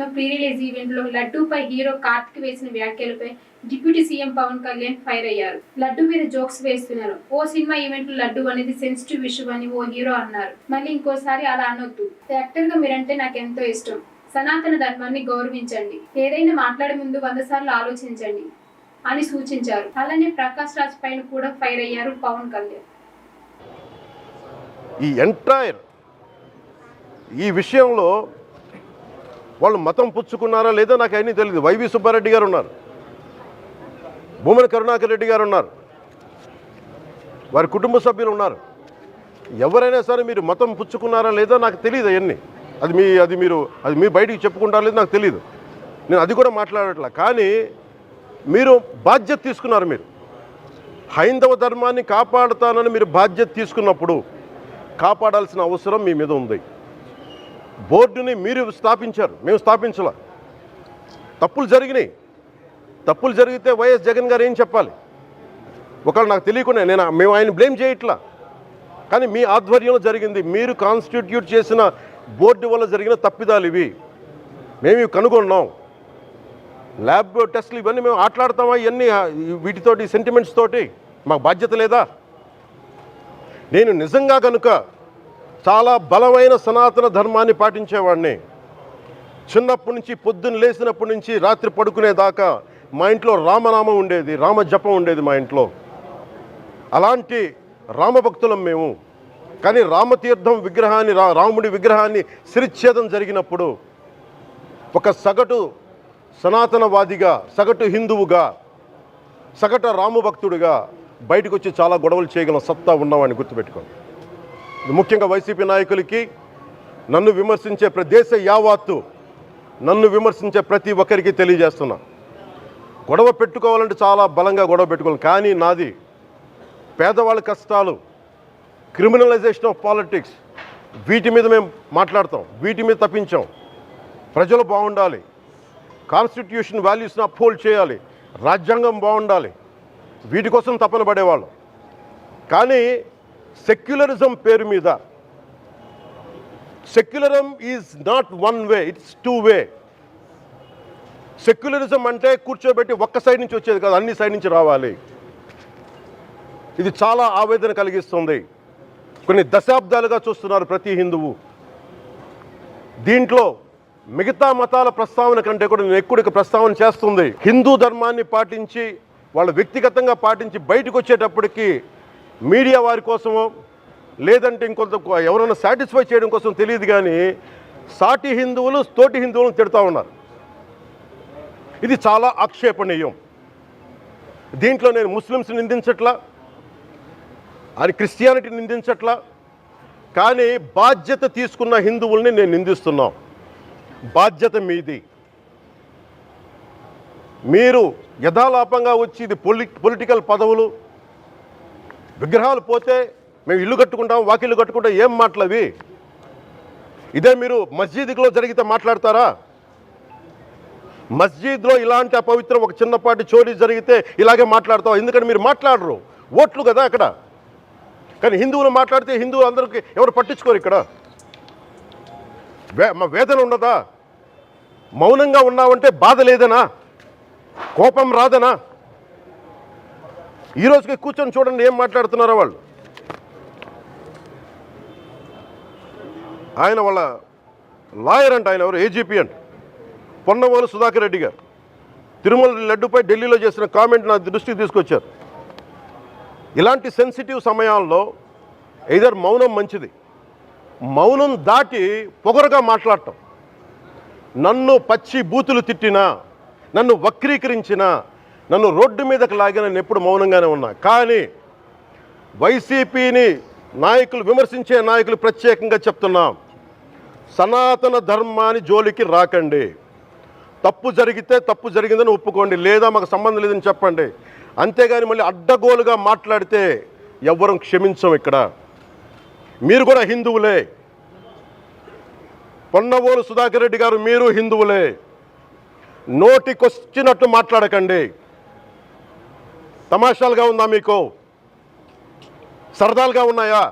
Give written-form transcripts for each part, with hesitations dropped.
Cinema pre release event లో లడ్డూపై hero Karthik వేసిన వ్యాఖ్యలపై deputy CM Pawan Kalyan fire అయ్యారు. లడ్డు మీద జోక్స్ వేస్తున్నారు. ఓ సినిమా ఈవెంట్ లో లడ్డు అనేది సెన్సిటివ్ ఇష్యూ అని ఓ హీరో అన్నారు. మళ్ళీ ఇంకోసారి అలా అనొద్దు. యాక్టర్ గా మీరంటే నాకు ఎంతో ఇష్టం. సనాతన ధర్మాన్ని గౌరవించండి. ఏదైనా మాట్లాడే ముందు 100 సార్లు ఆలోచించండి అని సూచించారు. అలానే ప్రకాష్ రాజ్ పైన కూడా ఫైర్ అయ్యారు పవన్ కళ్యాణ్. ఈ విషయంలో వాళ్ళు మతం పుచ్చుకున్నారా లేదో నాకు అన్నీ తెలియదు. వైవి సుబ్బారెడ్డి గారు ఉన్నారు, భూమన కరుణాకర్ రెడ్డి గారు ఉన్నారు, వారి కుటుంబ సభ్యులు ఉన్నారు. ఎవరైనా సరే మీరు మతం పుచ్చుకున్నారా లేదో నాకు తెలియదు. అవన్నీ అది మీ బయటికి చెప్పుకుంటారా లేదో నాకు తెలియదు. నేను అది కూడా మాట్లాడట్లా. కానీ మీరు బాధ్యత తీసుకున్నారు. మీరు హైందవ ధర్మాన్ని కాపాడుతానని మీరు బాధ్యత తీసుకున్నప్పుడు కాపాడాల్సిన అవసరం మీ మీద ఉంది. బోర్డుని మీరు స్థాపించారు, మేము స్థాపించలా. తప్పులు జరిగినాయి. తప్పులు జరిగితే వైఎస్ జగన్ గారు ఏం చెప్పాలి? ఒకవేళ నాకు తెలియకుండా మేము ఆయన బ్లేమ్ చేయట్లా. కానీ మీ ఆధ్వర్యంలో జరిగింది. మీరు కాన్స్టిట్యూట్ చేసిన బోర్డు వల్ల జరిగిన తప్పిదాలు ఇవి. మేము కనుగొన్నాం. ల్యాబ్ టెస్టులు ఇవన్నీ మేము ఆటలాడతామా? ఇవన్నీ వీటితోటి సెంటిమెంట్స్ తోటి మాకు బాధ్యత లేదా? నేను నిజంగా కనుక చాలా బలమైన సనాతన ధర్మాన్ని పాటించేవాడిని. చిన్నప్పటి నుంచి పొద్దున్న లేచినప్పటి నుంచి రాత్రి పడుకునేదాకా మా ఇంట్లో రామనామం ఉండేది, రామ జపం ఉండేది మా ఇంట్లో. అలాంటి రామభక్తులం మేము. కానీ రామతీర్థం విగ్రహాన్ని, రాముడి విగ్రహాన్ని శిరచ్ఛేదం జరిగినప్పుడు ఒక సగటు సనాతనవాదిగా, సగటు హిందువుగా, సగటు రామభక్తుడిగా బయటకు వచ్చి చాలా గొడవలు చేయగల సత్తా ఉన్నవాడిని గుర్తుపెట్టుకోండి. ముఖ్యంగా వైసీపీ నాయకులకి, నన్ను విమర్శించే దేశ యావత్తు నన్ను విమర్శించే ప్రతి ఒక్కరికి తెలియజేస్తున్నా, గొడవ పెట్టుకోవాలంటే చాలా బలంగా గొడవ పెట్టుకోవాలి. కానీ నాది పేదవాళ్ళ కష్టాలు, క్రిమినలైజేషన్ ఆఫ్ పాలిటిక్స్, వీటి మీద మేము మాట్లాడతాం. వీటి మీద తప్పించాం. ప్రజలు బాగుండాలి, కాన్స్టిట్యూషన్ వాల్యూస్ని అప్హోల్డ్ చేయాలి, రాజ్యాంగం బాగుండాలి, వీటి కోసం తపన పడేవాళ్ళం. కానీ సెక్యులరిజం పేరు మీద, secularism is not one way, it's two way. Secularism అంటే కూర్చోబెట్టి ఒక్క సైడ్ నుంచి వచ్చేది కాదు, అన్ని సైడ్ నుంచి రావాలి. ఇది చాలా ఆవేదన కలిగిస్తుంది. కొన్ని దశాబ్దాలుగా చూస్తున్నారు ప్రతి హిందువు. దీంట్లో మిగతా మతాల ప్రస్తావన కంటే కూడా నేను ఎక్కువ ప్రస్తావన చేస్తుంది. హిందూ ధర్మాన్ని పాటించి, వాళ్ళు వ్యక్తిగతంగా పాటించి బయటకు వచ్చేటప్పటికి మీడియా వారి కోసమో లేదంటే ఇంకొంత ఎవరైనా సాటిస్ఫై చేయడం కోసం తెలియదు, కానీ సాటి హిందువులు తోటి హిందువులను తిడుతూ ఉన్నారు. ఇది చాలా ఆక్షేపణీయం. దీంట్లో నేను ముస్లిమ్స్ నిందించట్లా, అది క్రిస్టియానిటీ నిందించట్లా. కానీ బాధ్యత తీసుకున్న హిందువుల్ని నేను నిందిస్తున్నాం. బాధ్యత మీది. మీరు యథాలాపంగా వచ్చి ఇది పొలిటికల్ పదవులు, విగ్రహాలు పోతే మేము ఇల్లు కట్టుకుంటాం, వాకిళ్ళు కట్టుకుంటాం, ఏం మాటలవి? ఇదే మీరు మస్జిద్లో జరిగితే మాట్లాడతారా? మస్జిద్లో ఇలాంటి అపవిత్రం ఒక చిన్నపాటి చోరీ జరిగితే ఇలాగే మాట్లాడతాం. ఎందుకంటే మీరు మాట్లాడరు, ఓట్లు కదా అక్కడ. కానీ హిందువులు మాట్లాడితే హిందువులు అందరికీ ఎవరు పట్టించుకోరు. ఇక్కడ మా వేదన ఉండదా? మౌనంగా ఉన్నామంటే బాధ లేదనా? కోపం రాదనా? ఈ రోజుకి కూర్చొని చూడండి ఏం మాట్లాడుతున్నారో వాళ్ళు. ఆయన వాళ్ళ లాయర్ అంట, ఆయన ఎవరు, ఏజీపీ అంట, పొన్నవోలు సుధాకర్ రెడ్డి గారు తిరుమల లడ్డుపై ఢిల్లీలో చేసిన కామెంట్ నా దృష్టికి తీసుకొచ్చారు. ఇలాంటి సెన్సిటివ్ సమయాల్లో ఎయిదర్ మౌనం మంచిది, మౌనం దాటి పొగరుగా మాట్లాడటం, నన్ను పచ్చి బూతులు తిట్టినా, నన్ను వక్రీకరించినా, నన్ను రోడ్డు మీదకి లాగిన నేను ఎప్పుడు మౌనంగానే ఉన్నా. కానీ వైసీపీని నాయకులు, విమర్శించే నాయకులు ప్రత్యేకంగా చెప్తున్నాం, సనాతన ధర్మాన్ని జోలికి రాకండి. తప్పు జరిగితే తప్పు జరిగిందని ఒప్పుకోండి, లేదా మాకు సంబంధం లేదని చెప్పండి. అంతేగాని మళ్ళీ అడ్డగోలుగా మాట్లాడితే ఎవ్వరం క్షమించం. ఇక్కడ మీరు కూడా హిందువులే. పొన్నవోలు సుధాకర్ రెడ్డి గారు మీరు హిందువులే. నోటికొచ్చినట్టు మాట్లాడకండి. తమాషాలుగా ఉందా మీకు? సరదాలుగా ఉన్నాయా?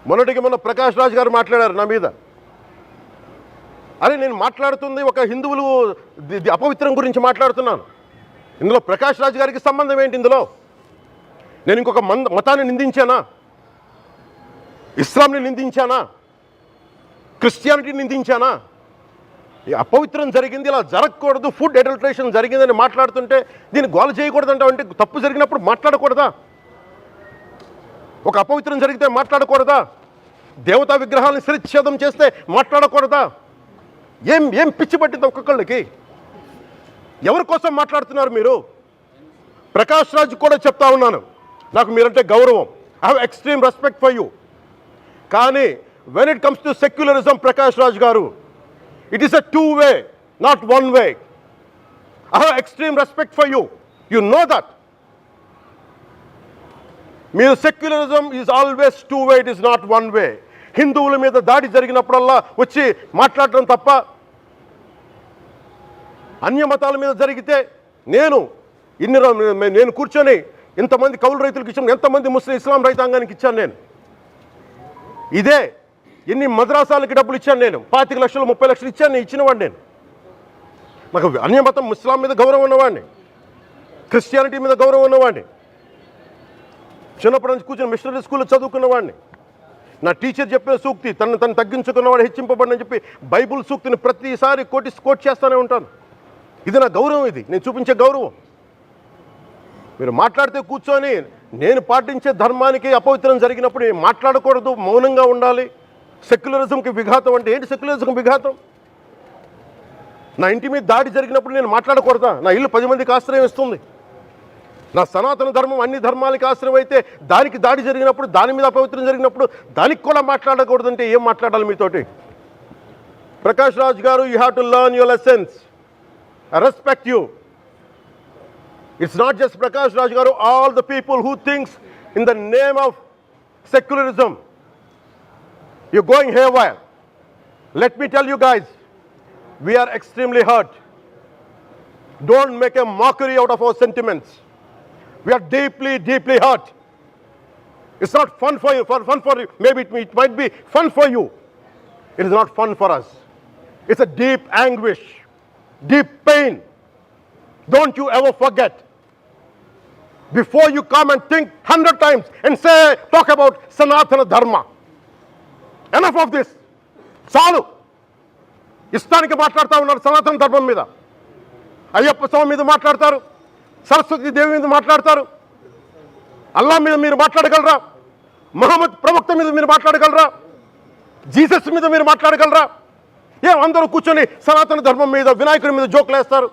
మొన్న ప్రకాష్ రాజ్ గారు మాట్లాడారు నా మీద. అరే నేను మాట్లాడుతుంది ఒక హిందువులు అపవిత్రం గురించి మాట్లాడుతున్నాను. ఇందులో ప్రకాష్ రాజ్ గారికి సంబంధం ఏంటి? ఇందులో నేను ఇంకొక మతాన్ని నిందించానా? ఇస్లాంని నిందించానా? క్రిస్టియానిటీని నిందించానా? ఈ అపవిత్రం జరిగింది, ఇలా జరగకూడదు, ఫుడ్ అడల్ట్రేషన్ జరిగిందని మాట్లాడుతుంటే దీన్ని గోల చేయకూడదంటే అంటే తప్పు జరిగినప్పుడు మాట్లాడకూడదా? ఒక అపవిత్రం జరిగితే మాట్లాడకూడదా? దేవతా విగ్రహాలను శిరచ్ఛేదం చేస్తే మాట్లాడకూడదా? ఏం పిచ్చి పట్టింది ఒక్కొక్కళ్ళకి? ఎవరి కోసం మాట్లాడుతున్నారు మీరు? ప్రకాష్ రాజ్ కూడా చెప్తా ఉన్నాను, నాకు మీరంటే గౌరవం, I have extreme respect for you. కానీ when it comes to secularism, Prakash Raj గారు, it is a 2-way, not 1-way. I have extreme respect for you, you know that. మీరు secularism is always 2-way, it is not 1-way. హిందువుల మీద దాడి జరిగినప్పుడల్లా వచ్చి మాట్లాడటం తప్ప, అన్య మతాల మీద జరిగితే నేను కూర్చొని ఇంతమంది కౌలు రైతులకు ఇచ్చాను, ఎంతమంది ముస్లిం ఇస్లాం రైతాంగానికి ఇచ్చాను నేను. ఇదే ఎన్ని మద్రాసాలకి డబ్బులు ఇచ్చాను నేను, 25 లక్షలు 30 లక్షలు ఇచ్చాను, ఇచ్చినవాడిని నేను. నాకు అన్య మతం ఇస్లాం మీద గౌరవం ఉన్నవాడిని, క్రిస్టియానిటీ మీద గౌరవం ఉన్నవాడిని, చిన్నప్పటి నుంచి కూర్చొని మిషనరీ స్కూల్లో చదువుకున్నవాడిని. నా టీచర్ చెప్పిన సూక్తి, తను తగ్గించుకున్నవాడు హెచ్చింపబడిని చెప్పి బైబుల్ సూక్తిని ప్రతిసారి కోట్ చేస్తూనే ఉంటాను. ఇది నా గౌరవం, ఇది నేను చూపించే గౌరవం. మీరు మాట్లాడితే కూర్చొని నేను పాటించే ధర్మానికి అపవిత్రం జరిగినప్పుడు నేను మాట్లాడకూడదు, మౌనంగా ఉండాలి. సెక్యులరిజంకి విఘాతం అంటే ఏంటి? సెక్యులరిజంకి విఘాతం? నా ఇంటి మీద దాడి జరిగినప్పుడు నేను మాట్లాడకూడదా? నా ఇల్లు 10 మందికి ఆశ్రయం ఇస్తుంది. నా సనాతన ధర్మం అన్ని ధర్మాలకి ఆశ్రయం అయితే దానికి దాడి జరిగినప్పుడు, దాని మీద అపవిత్రం జరిగినప్పుడు దానికి కూడా మాట్లాడకూడదంటే ఏం మాట్లాడాలి మీతోటి? ప్రకాష్ రాజ్ గారు, you have to learn your lessons. I respect you. It's not just Prakash Raj Garu, all the people who thinks in the name of secularism, you're going haywire. Let me tell you guys, we are extremely hurt. Don't make a mockery out of our sentiments. We are deeply, deeply hurt. It's not fun for you, maybe it might be fun for you. It is not fun for us. It's a deep anguish, deep pain. Don't you ever forget. Before you come and think 100 times and talk about Sanatana Dharma. Enough of this. చాలు. ఇష్టానికి మాట్లాడుతూ ఉన్నారు సనాతన ధర్మం మీద. అయ్యప్ప స్వామి మీద మాట్లాడతారు, సరస్వతి దేవి మీద మాట్లాడతారు, అల్లా మీద మీరు మాట్లాడగలరా? మహమ్మద్ ప్రవక్త మీద మీరు మాట్లాడగలరా? జీసస్ మీద మీరు మాట్లాడగలరా? అందరూ కూర్చొని సనాతన ధర్మం మీద, వినాయకుడి మీద జోకులు వేస్తారు,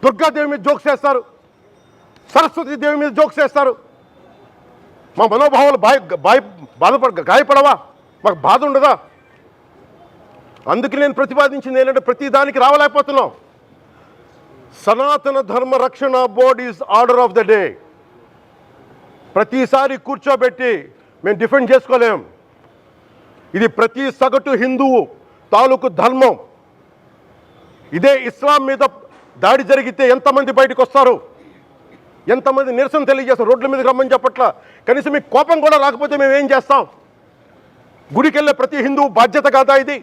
దుర్గాదేవి మీద జోక్స్ వేస్తారు, సరస్వతి దేవి మీద జోక్స్ వేస్తారు. మా మనోభావాలు గాయపడవా? మాకు బాధ ఉండదా? అందుకే నేను ప్రతిపాదించింది ఏంటంటే ప్రతి దానికి రావలేకపోతున్నాం. సనాతన ధర్మ రక్షణ board is order of the day. ప్రతిసారి కూర్చోబెట్టి మేము డిఫెండ్ చేసుకోలేం. ఇది ప్రతి సగటు హిందువు తాలూకు ధర్మం. ఇదే ఇస్లాం మీద దాడి జరిగితే ఎంతమంది బయటకు వస్తారు, ఎంతమంది నిరసన తెలియజేస్తారు, రోడ్ల మీదకి రమ్మని చెప్పట్ల. కనీసం మీకు కోపం కూడా రాకపోతే మేము ఏం చేస్తాం? గుడికి వెళ్ళే ప్రతి హిందువు బాధ్యత కాదా ఇది?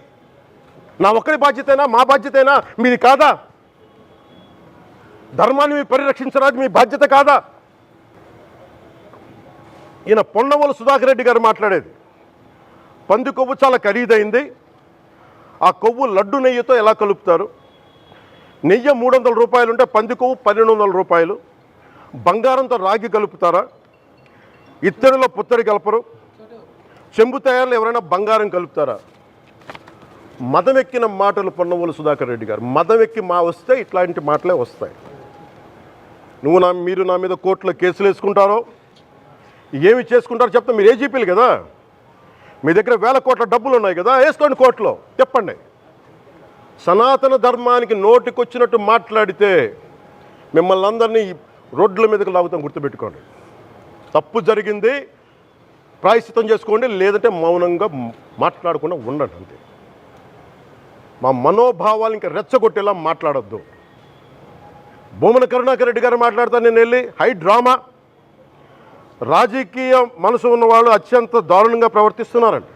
నా ఒక్కరి బాధ్యతైనా, మా బాధ్యతైనా, మీది కాదా? ధర్మాన్ని మీరు పరిరక్షించడానికి మీ బాధ్యత కాదా? ఈయన పొన్నవోలు సుధాకర్ రెడ్డి గారు మాట్లాడేది, పంది కొవ్వు చాలా ఖరీదైంది, ఆ కొవ్వు లడ్డు నెయ్యితో ఎలా కలుపుతారు? నెయ్యి 300 రూపాయలు ఉంటే పంది కొవ్వు 1200 రూపాయలు. బంగారంతో రాగి కలుపుతారా? ఇత్తడిలో పుత్తడి కలపరు. చెంబు తయారులో ఎవరైనా బంగారం కలుపుతారా? మదం ఎక్కిన మాటలు పొన్నవోలు సుధాకర్ రెడ్డి గారు. మదం ఎక్కి వస్తే ఇట్లాంటి మాటలే వస్తాయి. మీరు నా మీద కోర్టులో కేసులు వేసుకుంటారో ఏమి చేసుకుంటారో చెప్తా. మీరు ఏజీపీలు కదా, మీ దగ్గర 1000 కోట్ల డబ్బులు ఉన్నాయి కదా, వేసుకోండి కోర్టులో, చెప్పండి. సనాతన ధర్మానికి నోటికొచ్చినట్టు మాట్లాడితే మిమ్మల్ని అందరినీ రోడ్ల మీదకి లాగుతాం, గుర్తుపెట్టుకోండి. తప్పు జరిగింది, ప్రాయశ్చిత్తం చేసుకోండి, లేదంటే మౌనంగా మాట్లాడకుండా ఉండండి, అంతే. మా మనోభావాలు ఇంకా రెచ్చగొట్టేలా మాట్లాడొద్దు. భూమన కరుణాకర్ రెడ్డి గారు మాట్లాడతాను నేను వెళ్ళి, హై డ్రామా, రాజకీయ మనసు ఉన్న వాళ్ళు అత్యంత దారుణంగా ప్రవర్తిస్తున్నారండి.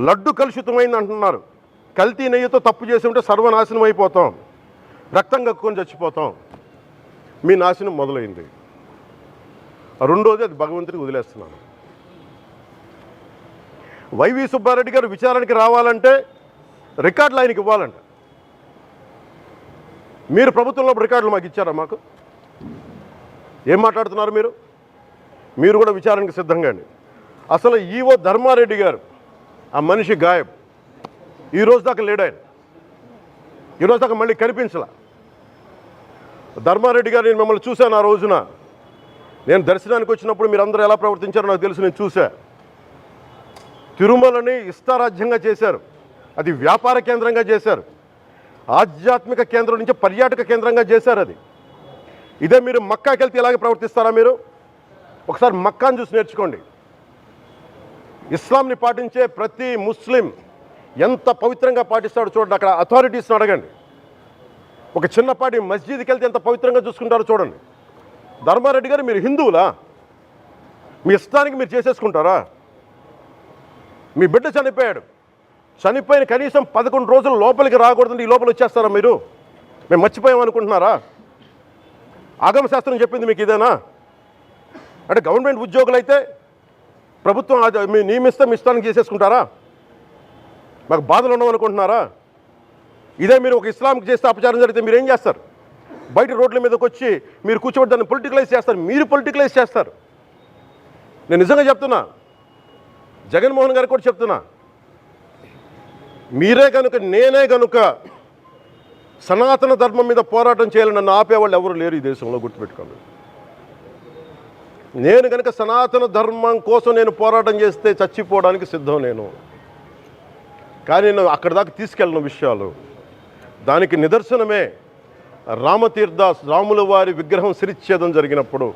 లడ్డు కలుషితమైంది అంటున్నారు. కల్తీ నెయ్యితో తప్పు చేసి ఉంటే సర్వనాశనం అయిపోతాం, రక్తం కక్కుని చచ్చిపోతాం. మీ నాశనం మొదలైంది. రెండోది, అది భగవంతుడికి వదిలేస్తున్నాను. వైవి సుబ్బారెడ్డి గారు విచారణకి రావాలంటే రికార్డులు ఆయనకి ఇవ్వాలంట. మీరు ప్రభుత్వంలో రికార్డులు మాకు ఇచ్చారా? మాకు ఏం మాట్లాడుతున్నారు మీరు? మీరు కూడా విచారణకి సిద్ధంగా అండి. అసలు ఈవో ధర్మారెడ్డి గారు, ఆ మనిషి గాయబ్. ఈరోజు దాకా లేడు ఆయన. ఈరోజు దాకా మళ్ళీ కనిపించలా. ధర్మారెడ్డి గారు, నేను మిమ్మల్ని చూశాను ఆ రోజున. నేను దర్శనానికి వచ్చినప్పుడు మీరు అందరూ ఎలా ప్రవర్తించారో నాకు తెలుసు, నేను చూశా. తిరుమలని ఇష్టారాజ్యంగా చేశారు, అది వ్యాపార కేంద్రంగా చేశారు, ఆధ్యాత్మిక కేంద్రం నుంచి పర్యాటక కేంద్రంగా చేశారు. అది ఇదే మీరు మక్కాకి వెళ్తే ఇలాగే ప్రవర్తిస్తారా? మీరు ఒకసారి మక్కాను చూసి నేర్చుకోండి. ఇస్లాంని పాటించే ప్రతి ముస్లిం ఎంత పవిత్రంగా పాటిస్తాడో చూడండి. అక్కడ అథారిటీస్ని అడగండి. ఒక చిన్నపాటి మస్జిద్కి వెళ్తే ఎంత పవిత్రంగా చూసుకుంటారో చూడండి. ధర్మారెడ్డి గారు, మీరు హిందువులా? మీ ఇష్టానికి మీరు చేసేసుకుంటారా? మీ బిడ్డ చనిపోయాడు, చనిపోయిన కనీసం 11 రోజులు లోపలికి రాకూడదండి, ఈ లోపల వచ్చేస్తారా మీరు? మేము మర్చిపోయామనుకుంటున్నారా? ఆగమ శాస్త్రం చెప్పింది మీకు ఇదేనా? అంటే గవర్నమెంట్ ఉద్యోగులు అయితే ప్రభుత్వం మీ నియమిస్తే మీ ఇష్టానికి చేసేసుకుంటారా? మాకు బాధలు ఉండవనుకుంటున్నారా? ఇదే మీరు ఒక ఇస్లాంకి చేస్తే అపచారం జరిగితే మీరు ఏం చేస్తారు? బయట రోడ్ల మీదకి వచ్చి మీరు కూర్చోబెట్టి దాన్ని పొలిటికలైజ్ చేస్తారు. మీరు పొలిటికలైజ్ చేస్తారు. నేను నిజంగా చెప్తున్నా, జగన్మోహన్ గారికి కూడా చెప్తున్నా, మీరే కనుక, నేనే కనుక సనాతన ధర్మం మీద పోరాటం చేయాలని నన్ను ఆపేవాళ్ళు ఎవరు లేరు ఈ దేశంలో, గుర్తుపెట్టుకోండి. నేను కనుక సనాతన ధర్మం కోసం నేను పోరాటం చేస్తే చచ్చిపోవడానికి సిద్ధం నేను. కానీ నేను అక్కడి దాకా తీసుకెళ్ళిన విషయాలు, దానికి నిదర్శనమే రాముల వారి విగ్రహం శిరిచ్ఛేదం జరిగినప్పుడు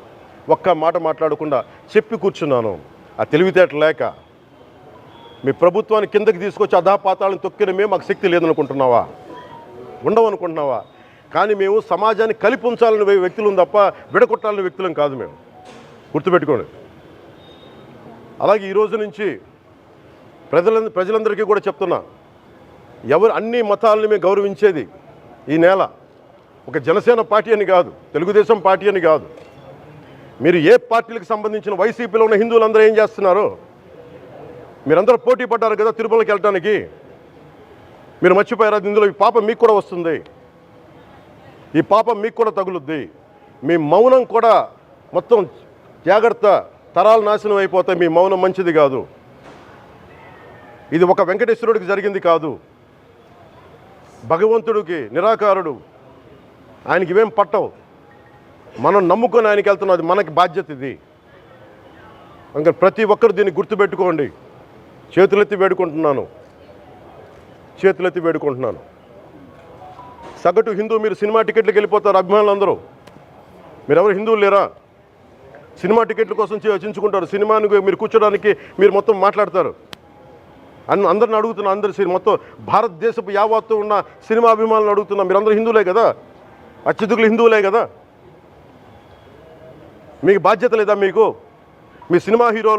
ఒక్క మాట మాట్లాడకుండా చెప్పి కూర్చున్నాను. ఆ తెలివితేట లేక మీ ప్రభుత్వాన్ని కిందకి తీసుకొచ్చి అధాపాతాలను తొక్కిన మేము మాకు శక్తి లేదనుకుంటున్నావా? ఉండవనుకుంటున్నావా? కానీ మేము సమాజాన్ని కలిపి ఉంచాలని వ్యక్తులం తప్ప విడగొట్టాలని వ్యక్తులం కాదు మేము, గుర్తుపెట్టుకోండి. అలాగే ఈరోజు నుంచి ప్రజలందరికీ కూడా చెప్తున్నా, ఎవరు అన్ని మతాలని మేము గౌరవించేది ఈ నేల. ఒక జనసేన పార్టీ అని కాదు, తెలుగుదేశం పార్టీ అని కాదు. మీరు ఏ పార్టీలకు సంబంధించిన వైసీపీలో ఉన్న హిందువులందరూ ఏం చేస్తున్నారు? మీరందరూ పోటీ పడ్డారు కదా తిరుమలకి వెళ్ళడానికి. మీరు మర్చిపోయారు, ఇందులో ఈ పాపం మీకు కూడా వస్తుంది, ఈ పాపం మీకు కూడా తగులుద్ది. మీ మౌనం కూడా మొత్తం జాగ్రత్త, తరాలు నాశనం అయిపోతాయి. మీ మౌనం మంచిది కాదు. ఇది ఒక వెంకటేశ్వరుడికి జరిగింది కాదు, భగవంతుడికి, నిరాకారుడు, ఆయనకి ఇవేం పట్టవు. మనం నమ్ముకొని ఆయనకి వెళ్తున్నాం, అది మనకి బాధ్యత. ఇది ఇంకా ప్రతి ఒక్కరు దీన్ని గుర్తుపెట్టుకోండి. చేతులెత్తి వేడుకుంటున్నాను. సగటు హిందూ మీరు సినిమా టికెట్లకు వెళ్ళిపోతారు, అభిమానులు అందరూ. మీరెవరు హిందువులు లేరా? సినిమా టికెట్ల కోసం చించుకుంటారు. సినిమాని మీరు కూర్చోడానికి మీరు మొత్తం మాట్లాడతారు. అందరిని అడుగుతున్నా, మొత్తం భారతదేశపు యావత్తు ఉన్న సినిమా అభిమానులను అడుగుతున్నా, మీరందరూ హిందువులే కదా, అత్యధికులు హిందువులే కదా. మీకు బాధ్యత లేదా? మీకు మీ సినిమా హీరోలు